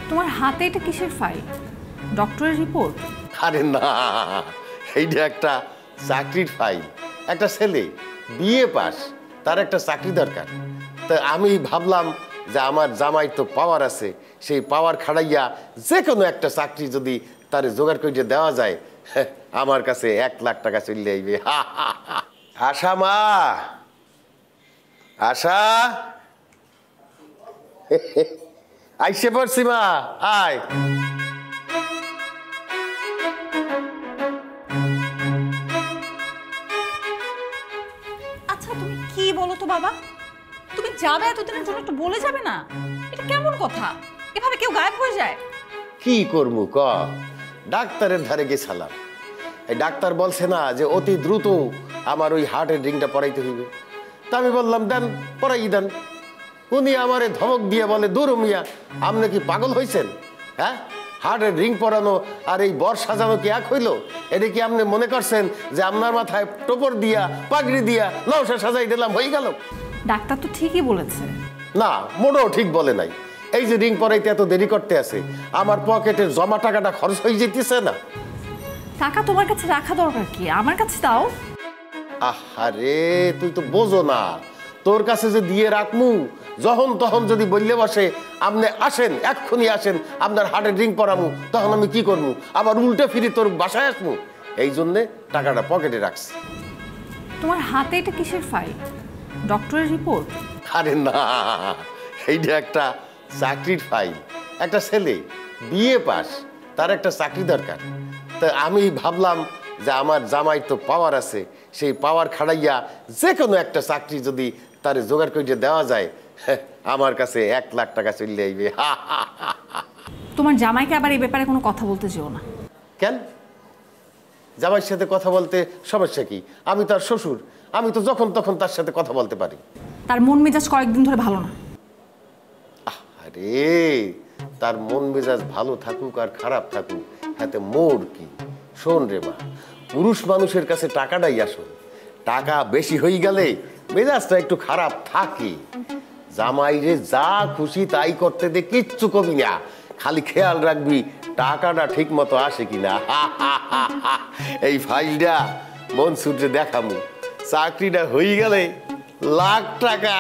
তোমার হাতে এটা কিসের ফাইল? ডক্টরের রিপোর্ট? আরে না, এইটা একটা চাকরির ফাইল। একটা ছেলে বিএ পাস, তার একটা চাকরি দরকার। তা আমি ভাবলাম যে আমার জামাই তো পাওয়ার আছে, সেই পাওয়ার খাড়াইয়া যে কোনো একটা চাকরি যদি তার জোগাড় করে দেওয়া যায়, আমার কাছে 1,00,000 টাকা চলে আইবে। আশা মা, আশা আইসে পড়ছি মা, আয়। আচ্ছা তুমি কি বলো তো বাবা, তুমি যাবে এতদিনের জন্য একটু বলে যাবে না? এটা কেমন কথা? এভাবে কেউ গায়েব হয়ে যায়? কি করবো ক, ডাক্তারের ধারে গেছিলাম। এই ডাক্তার বলছে না যে অতি দ্রুত আমার ওই হার্টের রিংটা পরাইতে হইবে। তা আমি বললাম দেন, পরাই দেন। উনি আমারে ধমক দিয়ে বলে, দূর মিয়া, আপনি কি পাগল হয়েছেন? হ্যাঁ, হার্টের রিং পরানো আর এই বর সাজানো কি এক হইল? এটা কি আপনি মনে করছেন যে আপনার মাথায় টোপর দিয়া পাগড়ি দিয়া নওশা সাজাই দিলাম হয়ে গেল? ডাক্তার তো ঠিকই বলেছে। না, মোটেও ঠিক বলে নাই। এই যে রিং পরাইতে এত দেরি করতে আছে, আমার পকেটের জমা টাকাটা খরচ হয়ে যেতেছে না? টাকা তোমার কাছে রাখা দরকার কি? আমার কাছে দাও। আহারে, তুই তো বোঝো না, তোর কাছে যে দিয়ে রাখমু, যখন তখন যদি বললে বসে আপনি আসেন, এক্ষুনি আসেন, আপনার হার্টের রিং পরামু, তখন আমি কি করবো? আবার উল্টে ফিরে তোর বাসায় আসবো। এই জন্যে টাকাটা পকেটে রাখছি। তোমার হাতে এটা কিসের ফাইল? ডক্টরের রিপোর্ট? আরে না, এইটা একটা চাকরির ফাইল। একটা ছেলে বিএ পাস, তার একটা চাকরি দরকার। তা আমি ভাবলাম যে আমার জামাই তো পাওয়ার আছে, সেই পাওয়ার খাড়াইয়া যে কোনো একটা চাকরি যদি তার জোগাড় করে দেওয়া যায়, আমার কাছে 1,00,000 টাকা চলে আইবে। তোমার জামাইকে আবার এই ব্যাপারে কোনো কথা বলতে যেও না। কেন? জামাইয়ের সাথে কথা বলতে সমস্যা কি? আমি তার শ্বশুর, আমি তো যখন তখন তার সাথে কথা বলতে পারি। তার মন মেজাজ কয়েকদিন ধরে ভালো না। আরে, তার মন মেজাজ ভালো থাকুক আর খারাপ থাকুক, হাতে মোর কি? শোন রে মা, পুরুষ মানুষের কাছে টাকাটাই আসল। টাকা বেশি হয়ে গেলে মেজাজটা একটু খারাপ থাকে। জামাইরে যা খুশি তাই করতে দে, কিচ্ছু কবি না, খালি খেয়াল রাখবি টাকাটা ঠিক মতো আসে কিনা। এই ফাইলটা মনসুরে দেখামু, চাকরিটা হয়ে গেলে লাখ টাকা।